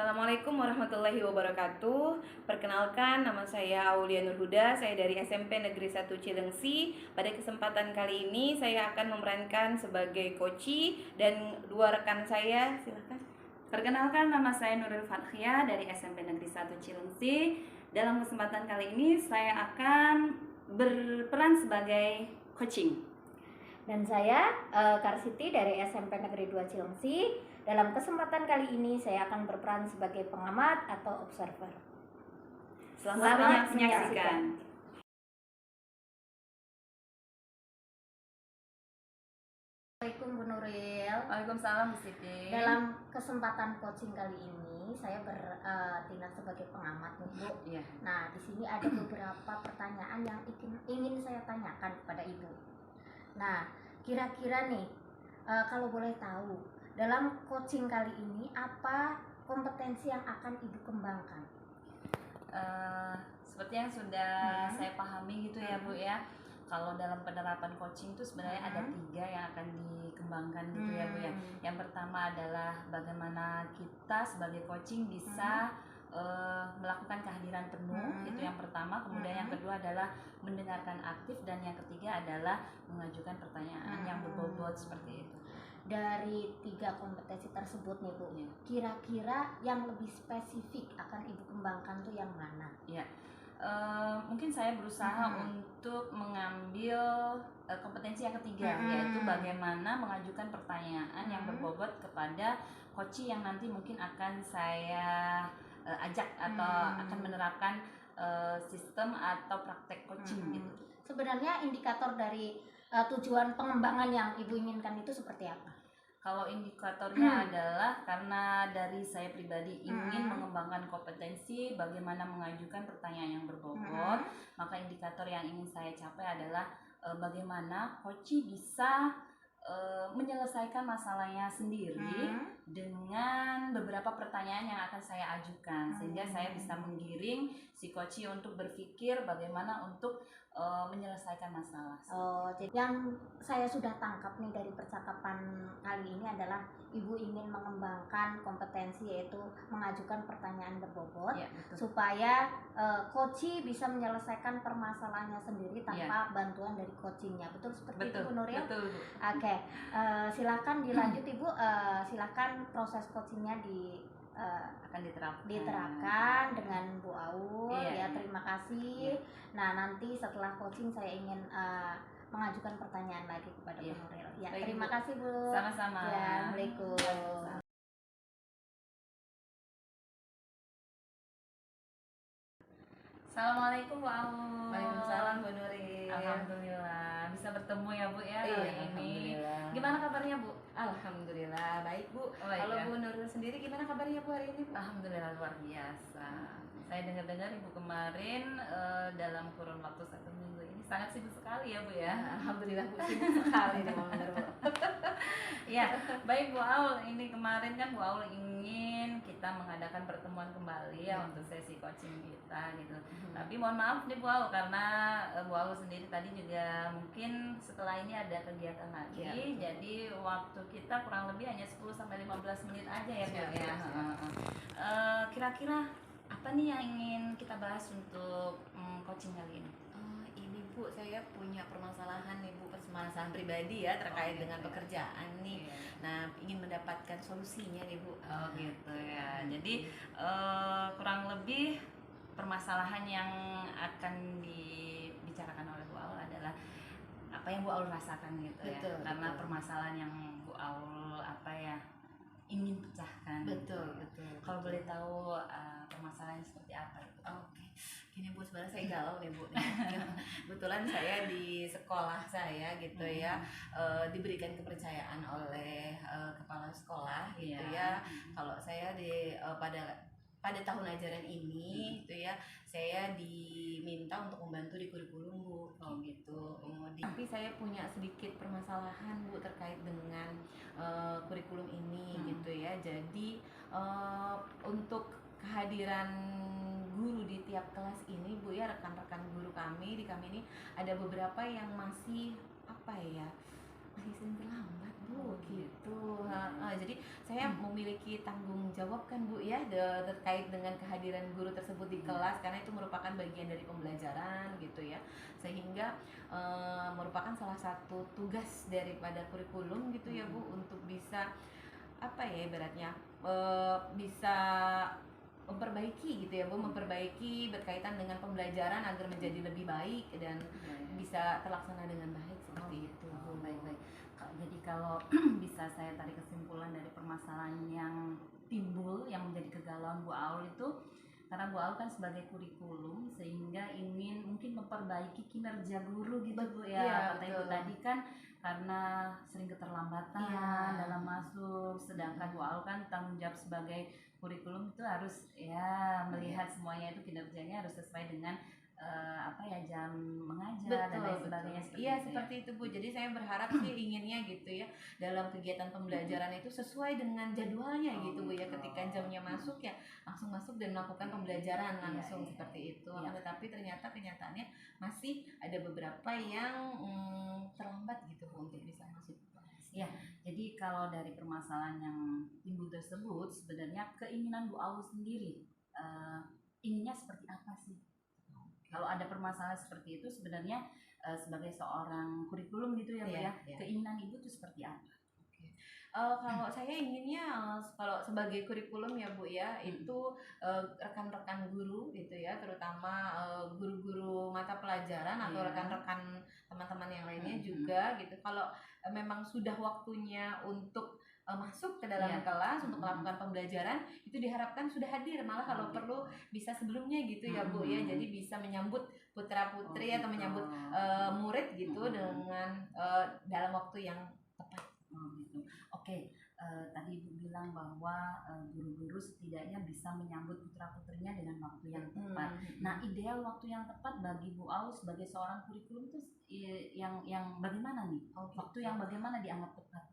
Assalamualaikum warahmatullahi wabarakatuh. Perkenalkan, nama saya Aulia Nurhuda. Saya dari SMP Negeri 1 Cilengsi. Pada kesempatan kali ini saya akan memerankan sebagai koci dan dua rekan saya. Silakan. Perkenalkan, nama saya Nurul Fathia dari SMP Negeri 1 Cilengsi. Dalam kesempatan kali ini saya akan berperan sebagai coaching. Dan saya Karsiti dari SMP Negeri 2 Cilengsi. Dalam kesempatan kali ini saya akan berperan sebagai pengamat atau observer. Selamat menyaksikan. Assalamualaikum Bu Nuril. Waalaikumsalam Bu Siti. Dalam kesempatan coaching kali ini saya bertindak sebagai pengamat nih Bu. Iya. Nah, di sini ada beberapa pertanyaan yang ingin saya tanyakan kepada Ibu. Nah, kira-kira nih kalau boleh tahu, dalam coaching kali ini apa kompetensi yang akan Ibu kembangkan? Seperti yang sudah saya pahami gitu ya Bu ya. Kalau dalam penerapan coaching itu sebenarnya ada 3 yang akan dikembangkan gitu ya Bu ya. Yang pertama adalah bagaimana kita sebagai coaching bisa melakukan kehadiran penuh, itu yang pertama. Kemudian yang kedua adalah mendengarkan aktif, dan yang ketiga adalah mengajukan pertanyaan yang berbobot seperti itu. Dari 3 kompetensi tersebut nih Bu, kira-kira yang lebih spesifik akan Ibu kembangkan tuh yang mana? Ya, mungkin saya berusaha untuk mengambil kompetensi yang ketiga, yaitu bagaimana mengajukan pertanyaan yang berbobot kepada coach yang nanti mungkin akan saya ajak atau akan menerapkan sistem atau praktek coaching gitu. Sebenarnya indikator dari tujuan pengembangan yang Ibu inginkan itu seperti apa? Kalau indikatornya adalah karena dari saya pribadi ingin mengembangkan kompetensi bagaimana mengajukan pertanyaan yang berbobot, maka indikator yang ingin saya capai adalah bagaimana coach bisa menyelesaikan masalahnya sendiri dengan beberapa pertanyaan yang akan saya ajukan, sehingga saya bisa menggiring si coach untuk berpikir bagaimana untuk menyelesaikan masalah. Jadi yang saya sudah tangkap nih dari percakapan kali ini adalah Ibu ingin mengembangkan kompetensi, yaitu mengajukan pertanyaan berbobot, supaya coach bisa menyelesaikan permasalahannya sendiri tanpa bantuan dari coachingnya. Betul seperti itu Bu Nuril? Betul. Oke, silakan dilanjut Ibu. Silakan proses coachingnya akan diterapkan dengan Bu Aul. Terima kasih. Nah, nanti setelah coaching saya ingin mengajukan pertanyaan lagi kepada Bu Nuril. Terima kasih Bu. Sama-sama. Assalamualaikum. Assalamualaikum Bu Aul. Waalaikumsalam Bu Nuril. Alhamdulillah bisa bertemu ya Bu ya hari ini. Gimana kabarnya Bu? Alhamdulillah baik Bu. Kalau Bu Nuril sendiri gimana kabarnya Bu hari ini Bu? Alhamdulillah luar biasa. Saya dengar-dengar Ibu kemarin dalam kurun waktu 1 minggu ini sangat sibuk sekali ya Bu ya. Alhamdulillah Bu, sibuk sekali nih benar Bu. Ya, baik Bu Aul, ini kemarin kan Bu Aul ingin kita mengadakan pertemuan kembali ya untuk sesi coaching kita gitu. Tapi mohon maaf nih Bu Aul, karena Bu Aul sendiri tadi juga mungkin setelah ini ada kegiatan lagi. Jadi waktu kita kurang lebih hanya 10-15 menit aja ya Bu ya. Kira-kira apa nih yang ingin kita bahas untuk coaching kali ini? Ini Bu, saya punya permasalahan nih Bu, permasalahan pribadi ya terkait dengan pekerjaan nih. Nah, ingin mendapatkan solusinya nih Bu. Gitu ya. Jadi kurang lebih permasalahan yang akan dibicarakan oleh Bu Aul adalah apa yang Bu Aul rasakan gitu ya. Karena permasalahan yang Bu Aul ingin pecahkan. Betul. Kalau boleh tahu permasalahannya seperti apa? Oke. Gini Bu, sebenarnya saya galau nih Bu. Kebetulan saya di sekolah saya gitu ya, diberikan kepercayaan oleh kepala sekolah gitu ya. Kalau saya pada tahun ajaran ini gitu ya, saya diminta untuk membantu di kurikulum Bu, gitu. Tapi saya punya sedikit permasalahan Bu terkait dengan kurikulum ini gitu ya. Jadi untuk kehadiran guru di tiap kelas ini Bu ya, rekan-rekan guru kami ini ada beberapa yang masih masih sering terlambat Bu gitu. Jadi saya memiliki tanggung jawab kan Bu ya terkait dengan kehadiran guru tersebut di kelas, karena itu merupakan bagian dari pembelajaran gitu ya, sehingga merupakan salah satu tugas daripada kurikulum gitu ya Bu, untuk bisa apa ya ibaratnya bisa memperbaiki gitu ya Bu, memperbaiki berkaitan dengan pembelajaran agar menjadi lebih baik dan bisa terlaksana dengan baik seperti itu. Baik-baik. Jadi kalau bisa saya tarik kesimpulan dari permasalahan yang timbul yang menjadi kegalauan Bu Aul itu, karena Bu Aul kan sebagai kurikulum sehingga ingin mungkin memperbaiki kinerja guru gitu Bu ya. Iya, Kata Ibu tadi kan karena sering keterlambatan dalam masuk, sedangkan Bu Aul kan tanggung jawab sebagai kurikulum itu harus ya melihat semuanya itu kinerjanya harus sesuai dengan jam mengajar dan lain sebagainya. Iya seperti itu Bu. Jadi saya berharap sih inginnya gitu ya dalam kegiatan pembelajaran itu sesuai dengan jadwalnya gitu Bu ya. Ketika jamnya masuk ya langsung masuk dan melakukan pembelajaran langsung seperti itu. Tetapi ternyata kenyataannya masih ada beberapa yang terlambat gitu Bu untuk bisa masuk. Ya, jadi kalau dari permasalahan yang timbul tersebut sebenarnya keinginan Bu Aul sendiri inginnya seperti apa sih? Kalau ada permasalahan seperti itu sebenarnya sebagai seorang kurikulum gitu ya Bu ya, keinginan Ibu itu seperti apa? Kalau saya inginnya kalau sebagai kurikulum ya Bu ya, itu rekan-rekan guru gitu ya, terutama guru-guru mata pelajaran atau rekan-rekan teman-teman yang lainnya juga gitu. Kalau memang sudah waktunya untuk masuk ke dalam kelas untuk melakukan pembelajaran, itu diharapkan sudah hadir, malah kalau perlu bisa sebelumnya gitu ya Bu ya, jadi bisa menyambut putra putri atau menyambut murid gitu dengan dalam waktu yang tepat. Gitu. Oke, tadi Ibu bilang bahwa guru-guru setidaknya bisa menyambut putra-putrinya dengan waktu yang tepat. Nah, ideal waktu yang tepat bagi Bu Aul sebagai seorang kurikulum itu yang bagaimana nih? Waktu yang bagaimana dianggap tepat?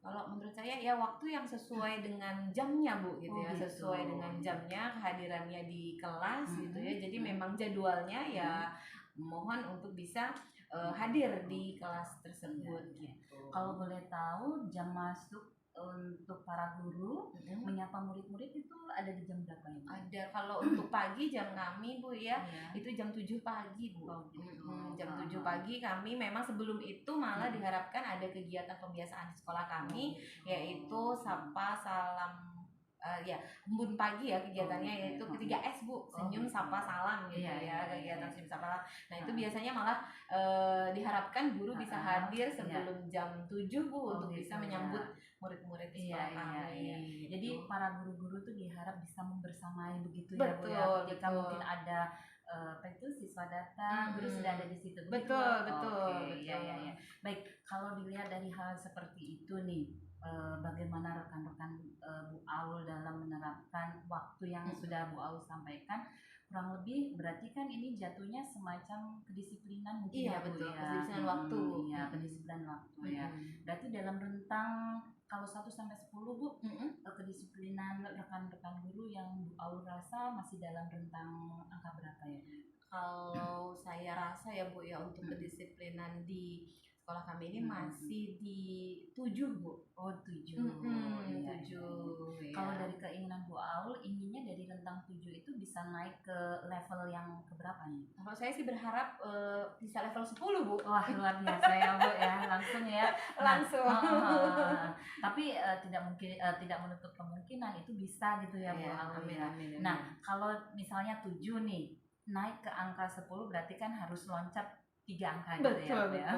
Kalau menurut saya ya waktu yang sesuai dengan jamnya Bu gitu ya, sesuai dengan jamnya kehadirannya di kelas gitu ya. Jadi memang jadwalnya ya mohon untuk bisa hadir di kelas tersebut gitu. Kalau boleh tahu jam masuk untuk para guru menyapa murid-murid itu ada di jam berapa ya? Ada, kalau untuk pagi jam kami Bu ya, itu jam 7 pagi Bu. Jam 7 pagi kami memang sebelum itu malah diharapkan ada kegiatan pembiasaan di sekolah kami, yaitu sapa salam embun pagi ya kegiatannya, yaitu 3S Bu, senyum sapa salam gitu ya, kegiatan senyum sapa salam. Nah itu biasanya malah diharapkan guru bisa hadir sebelum jam 7 Bu untuk bisa menyambut murid-murid di sekolah kami. Jadi para guru-guru tuh diharap bisa membersamai begitu ya Bu ya, ketika mungkin ada siswa datang, guru sudah ada di situ. Betul. Iya. Baik, kalau dilihat dari hal seperti itu nih, bagaimana rekan-rekan Bu Aul dalam menerapkan waktu yang sudah Bu Aul sampaikan, kurang lebih berarti kan ini jatuhnya semacam kedisiplinan mungkin ya Bu ya. Kedisiplinan waktu. Iya, kedisiplinan waktu ya. Berarti dalam rentang kalau 1 sampai 10 Bu, kedisiplinan rekan-rekan guru yang Bu Aul rasa masih dalam rentang angka berapa ya? Kalau saya rasa ya Bu ya, untuk kedisiplinan di sekolah kami ini masih di 7 Bu. Oh 7. 7. Kalau dari keinginan Bu Aul, inginnya dari rentang 7 itu bisa naik ke level yang keberapa nih? Kalau saya sih berharap bisa level 10 Bu. Wah luar biasa ya Bu ya, langsung ya. Langsung. Tapi tidak menutup kemungkinan itu bisa gitu ya Bu Aul ya. Nah kalau misalnya 7 nih naik ke angka 10 berarti kan harus loncat 3 angka gitu ya.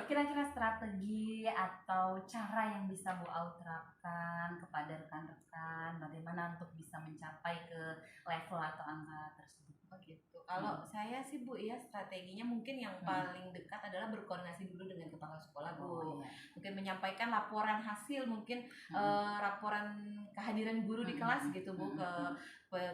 Kira-kira strategi atau cara yang bisa Bu Aul terapkan kepada rekan-rekan bagaimana untuk bisa mencapai ke level atau angka tersebut? Gitu. Kalau saya sih Bu ya, strateginya mungkin yang paling dekat adalah berkoordinasi dulu dengan kepala sekolah Bu. Mungkin menyampaikan laporan hasil, mungkin laporan kehadiran guru di kelas gitu Bu ke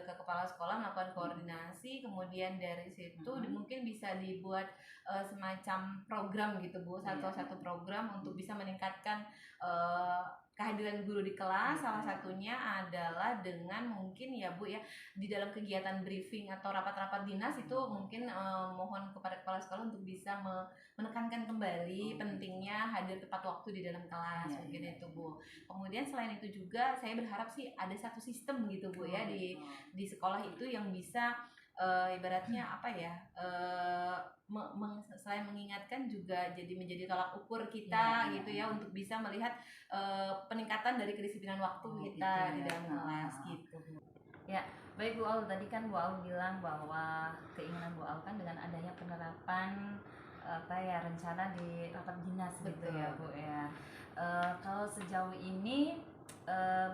kepala sekolah, melakukan koordinasi, kemudian dari situ mungkin bisa dibuat semacam program gitu Bu, satu program untuk bisa meningkatkan kehadiran guru di kelas salah satunya adalah dengan mungkin ya Bu ya di dalam kegiatan briefing atau rapat-rapat dinas itu mungkin mohon kepada kepala sekolah untuk bisa menekankan kembali pentingnya hadir tepat waktu di dalam kelas mungkin itu Bu. Kemudian selain itu juga saya berharap sih ada satu sistem gitu Bu ya di sekolah itu yang bisa ibaratnya apa ya selain mengingatkan juga jadi menjadi tolak ukur kita gitu ya untuk bisa melihat peningkatan dari kedisiplinan waktu kita di dalam kelas gitu. Ya, baik Bu Aul, tadi kan Bu Aul bilang bahwa keinginan Bu Aul kan dengan adanya penerapan rencana di rapat dinas gitu ya Bu ya. Kalau sejauh ini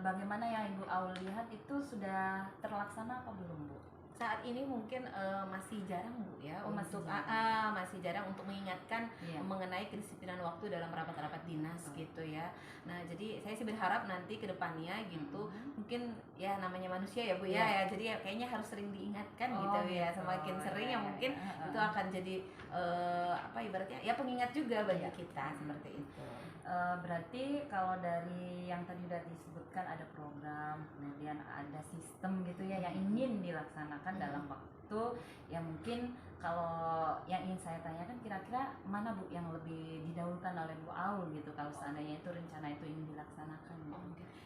bagaimana yang Ibu Aul lihat itu sudah terlaksana apa belum Bu? Saat ini mungkin masih jarang Bu ya masih jarang untuk mengingatkan mengenai kedisiplinan waktu dalam rapat-rapat dinas gitu ya. Nah jadi saya sih berharap nanti ke depannya gitu mungkin ya namanya manusia ya Bu ya jadi ya kayaknya harus sering diingatkan gitu ya, semakin sering ya mungkin itu akan jadi ibaratnya ya pengingat juga bagi kita seperti itu. Berarti kalau dari yang tadi udah disebutkan ada program, kemudian ada sistem gitu ya yang ingin dilaksanakan dalam waktu yang mungkin kalau yang ingin saya tanyakan kira-kira mana Bu yang lebih didahulukan oleh Bu Aul gitu kalau seandainya itu rencana itu ingin dilaksanakan?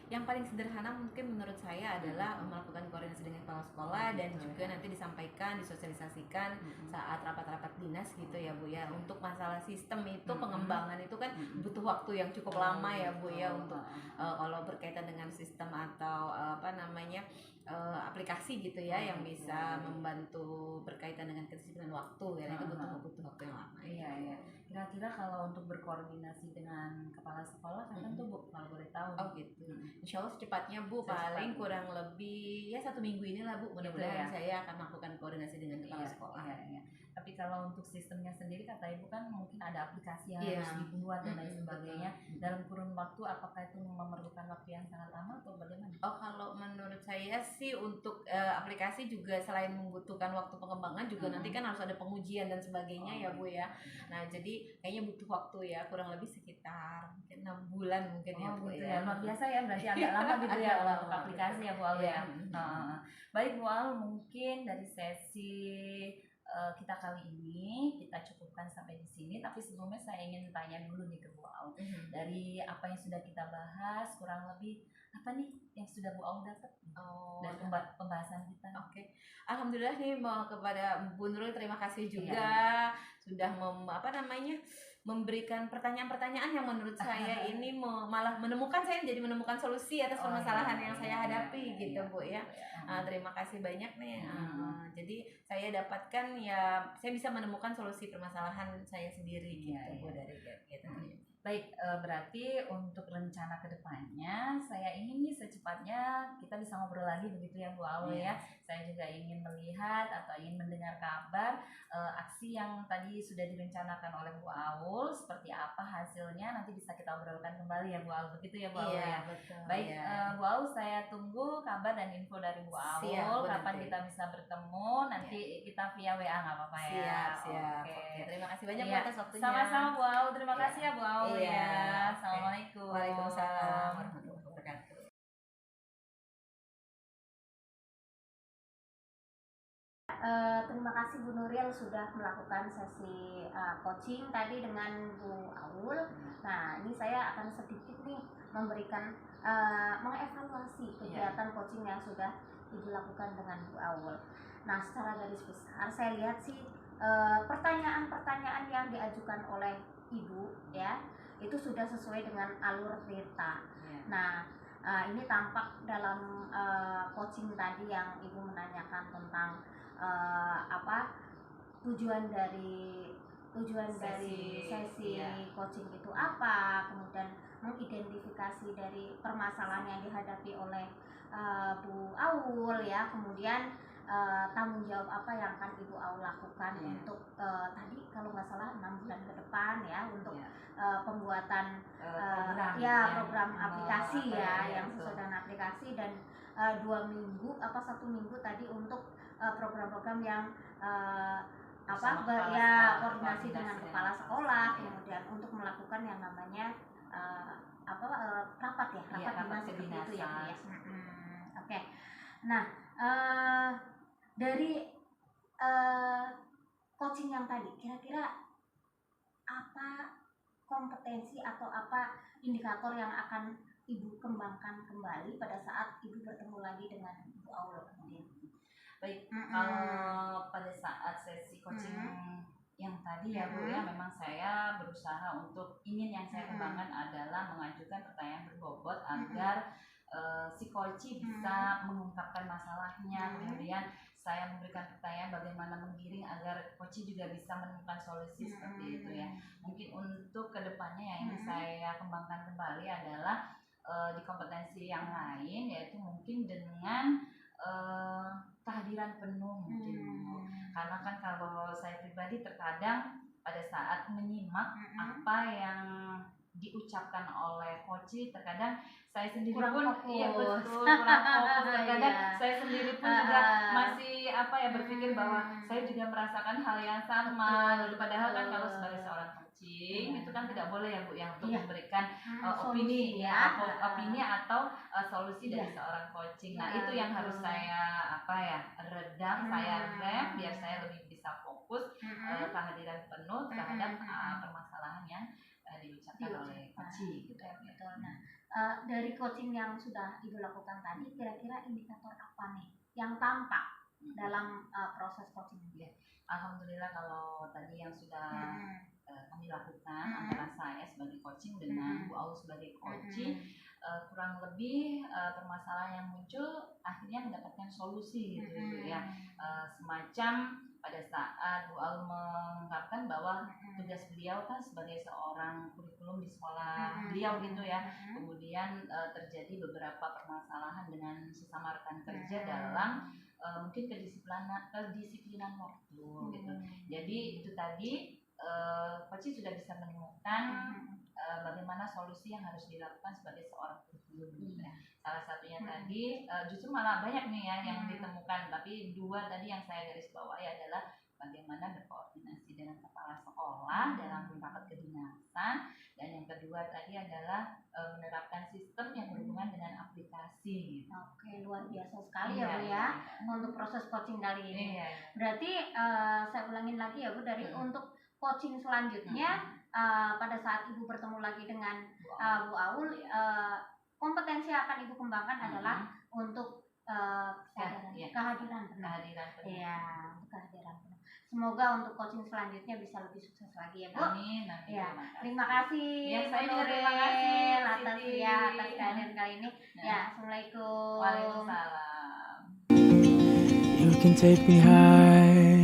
Yang paling sederhana mungkin menurut saya adalah melakukan koordinasi dengan kepala sekolah dan juga nanti disampaikan, disosialisasikan saat rapat-rapat dinas gitu ya Bu ya. Untuk masalah sistem itu pengembangan itu kan butuh waktu yang cukup lama ya Bu ya untuk kalau berkaitan dengan sistem atau aplikasi gitu ya yang bisa membantu berkaitan dengan kedisiplinan waktu ya itu butuh waktu yang lama. Iya. Kira-kira kalau untuk berkoordinasi dengan kepala sekolah kapan tuh Bu kalau boleh tahu? Gitu. Insya Allah secepatnya Bu, paling kurang lebih ya 1 minggu inilah Bu, mudah-mudahan saya akan melakukan koordinasi dengan kepala sekolah. Iya. Tapi kalau untuk sistemnya sendiri kata Ibu kan mungkin ada aplikasi yang harus dibuat dan lain sebagainya. Dalam kurun waktu apakah itu memerlukan waktu yang sangat lama atau bagaimana? Kalau menurut saya sih untuk aplikasi juga selain membutuhkan waktu pengembangan juga nanti kan harus ada pengujian dan sebagainya ya Bu ya. Nah jadi kayaknya butuh waktu ya kurang lebih sekitar mungkin 6 bulan mungkin ya Bu ya. Luar biasa ya berarti agak lama gitu ya untuk aplikasi ya Bu Aul ya. Baik Bu Aul, mungkin dari sesi kita kali ini kita cukupkan sampai di sini, tapi sebelumnya saya ingin tanya dulu nih ke Bu Aul. Dari apa yang sudah kita bahas kurang lebih apa nih yang sudah Bu Aul dapat dari pembahasan kita? Alhamdulillah nih kepada Bu Nurul terima kasih juga sudah memberikan pertanyaan-pertanyaan yang menurut saya ini malah saya jadi menemukan solusi atas permasalahan yang saya hadapi gitu Bu ya. Terima kasih banyak nih. Jadi saya dapatkan ya saya bisa menemukan solusi permasalahan saya sendiri gitu Bu dari gitu. Baik, berarti untuk rencana kedepannya saya ingin nih secepatnya kita bisa ngobrol lagi begitu ya Bu Aul ya. Saya juga ingin melihat atau ingin mendengar kabar aksi yang tadi sudah direncanakan oleh Bu Aul seperti apa hasilnya, nanti bisa kita obrolkan kembali ya Bu Aul, begitu ya Bu Aul ya. Betul, baik Bu Aul, saya tunggu kabar dan info dari Bu Aul kapan kita bisa bertemu, nanti kita via WA nggak apa-apa ya. Siap. Oke. Terima kasih banyak Bu atas waktunya. Sama-sama Bu Aul, terima kasih ya Bu Aul ya. Assalamualaikum. Waalaikumsalam warahmatullahi wabarakatuh. Terima kasih Bu Nuril sudah melakukan sesi coaching tadi dengan Bu Aul. Nah, ini saya akan sedikit nih memberikan mengevaluasi kegiatan coaching yang sudah dilakukan dengan Bu Aul. Nah, secara garis besar saya lihat sih pertanyaan-pertanyaan yang diajukan oleh Ibu ya itu sudah sesuai dengan alur cerita. Nah, ini tampak dalam coaching tadi yang Ibu menanyakan tentang tujuan dari sesi coaching itu apa, kemudian mengidentifikasi dari permasalahan yang dihadapi oleh Bu Aul ya, kemudian tanggung jawab apa yang akan Ibu Aul lakukan untuk tadi kalau nggak salah 6 bulan ke depan ya untuk pembuatan program aplikasi yang sesuai dengan aplikasi, dan 1 minggu tadi untuk program-program yang koordinasi dengan kepala sekolah, kemudian untuk melakukan yang namanya rapat ya, Iya, rapat rapat dinas seperti itu ya, Bu, ya. kedinasan. Oke. Nah, dari coaching yang tadi, kira-kira apa kompetensi atau apa indikator yang akan Ibu kembangkan kembali pada saat Ibu bertemu lagi dengan Bu Aul kemudian? Baik, kalau pada saat sesi coaching yang tadi ya Bu ya, memang saya berusaha untuk yang saya kembangkan adalah mengajukan pertanyaan berbobot agar si coach bisa mengungkapkan masalahnya, kemudian saya memberikan pertanyaan bagaimana menggiring agar coach juga bisa menemukan solusi seperti itu ya. Mungkin untuk kedepannya yang ingin saya kembangkan kembali adalah di kompetensi yang lain, yaitu mungkin dengan kehadiran penuh mungkin Bu. Karena kan kalau saya pribadi terkadang pada saat menyimak apa yang diucapkan oleh coach, terkadang saya sendiri Kurang pun fokus. iya betul kurang fokus, terkadang Iya. saya sendiri pun juga masih berpikir bahwa saya juga merasakan hal yang sama. Betul, Padahal kan betul. kalau sebagai seorang coaching itu kan tidak boleh ya Bu yang untuk Iya. memberikan Solusi opini ya. opini atau solusi dari Iya. seorang coaching. Nah, Iya, itu yang betul. harus saya redam, saya rem biar saya lebih bisa fokus kehadiran penuh terhadap permasalahan yang diucapkan oleh coaching gitu. Betul. Nah, dari coaching yang sudah Ibu lakukan tadi, kira-kira indikator apa nih yang tampak dalam proses coaching ini? Alhamdulillah kalau tadi yang sudah kami lakukan antara saya sebagai coaching dengan Bu Aul sebagai coaching, kurang lebih permasalahan yang muncul akhirnya mendapatkan solusi gitu ya. Semacam pada saat Bu Aul mengungkapkan bahwa tugas beliau kan sebagai seorang kurikulum di sekolah beliau gitu ya, kemudian terjadi beberapa permasalahan dengan sesama rekan kerja dalam mungkin kedisiplinan waktu gitu. Jadi itu tadi coach sudah bisa menemukan bagaimana solusi yang harus dilakukan sebagai seorang kurikulum gitu ya. Salah satunya tadi justru malah banyak nih ya yang ditemukan, tapi dua tadi yang saya garis bawahi adalah bagaimana berkoordinasi dengan kepala sekolah dalam rapat kedinasan, dan yang kedua tadi adalah menerapkan sistem yang berhubungan dengan aplikasi. Oke, luar biasa sekali ya Bu ya untuk proses coaching kali ini. Berarti saya ulangin lagi ya Bu, dari untuk coaching selanjutnya pada saat Ibu bertemu lagi dengan Bu Aul, kompetensi yang akan Ibu kembangkan adalah untuk kehadiran penuh. Iya, untuk kehadiran penuh. Semoga untuk coaching selanjutnya bisa lebih sukses lagi ya Bu. Amin. Ya, terima kasih Ya, saya Bu juga terima Nuril kasih atas Siti. atas kehadiran kali ini. Ya, Assalamualaikum. Waalaikumsalam. You can take me high